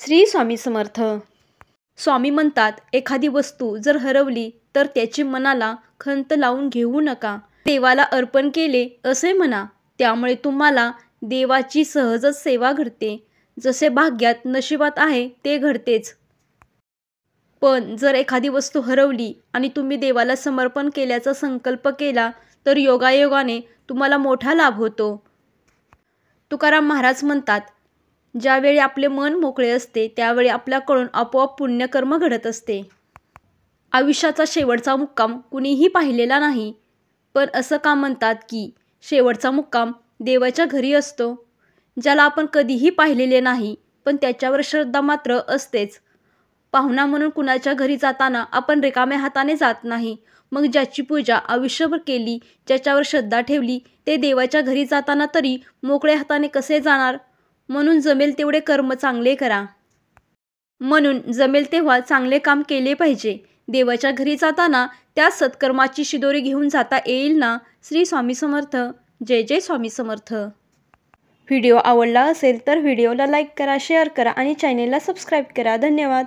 श्री स्वामी समर्थ. स्वामी म्हणतात, एखादी वस्तू जर हरवली तर त्याची मनाला खंत लावून घेऊ नका. देवाला अर्पण केले असे म्हणा. त्यामुळे तुम्हाला देवाची सहजच सेवा घडते. जसे भाग्यात नशिबात आहे ते घडतेच. पण जर एखादी वस्तू हरवली आणि तुम्ही देवाला समर्पण केल्याचा संकल्प केला तर योगायोगाने तुम्हाला मोठा लाभ होतो. तुकाराम महाराज म्हणतात, ज्यावेळी आपले मन मोकळे असते त्यावेळी आपल्याकडून आपोआप पुण्यकर्म घडत असते. आयुष्याचा शेवटचा मुक्काम कुणीही पाहिलेला नाही, पण असं का म्हणतात की शेवटचा मुक्काम देवाच्या घरी असतो. ज्याला आपण कधीही पाहिलेले नाही पण त्याच्यावर श्रद्धा मात्र असतेच. पाहुणा म्हणून कुणाच्या घरी जाताना आपण रिकाम्या हाताने जात नाही. मग ज्याची पूजा आयुष्यभर केली, ज्याच्यावर श्रद्धा ठेवली, ते देवाच्या घरी जाताना तरी मोकळ्या हाताने कसे जाणार. म्हणून जमेल तेवढे कर्म चांगले करा. म्हणून जमेल तेव्हा चांगले काम केले पाहिजे. देवाच्या घरी जाताना त्या सत्कर्माची शिदोरी घेऊन जाता येईल ना. श्री स्वामी समर्थ. जय जय स्वामी समर्थ. व्हिडिओ आवडला असेल तर व्हिडिओला लाईक करा, शेअर करा आणि चॅनेलला सबस्क्राईब करा. धन्यवाद.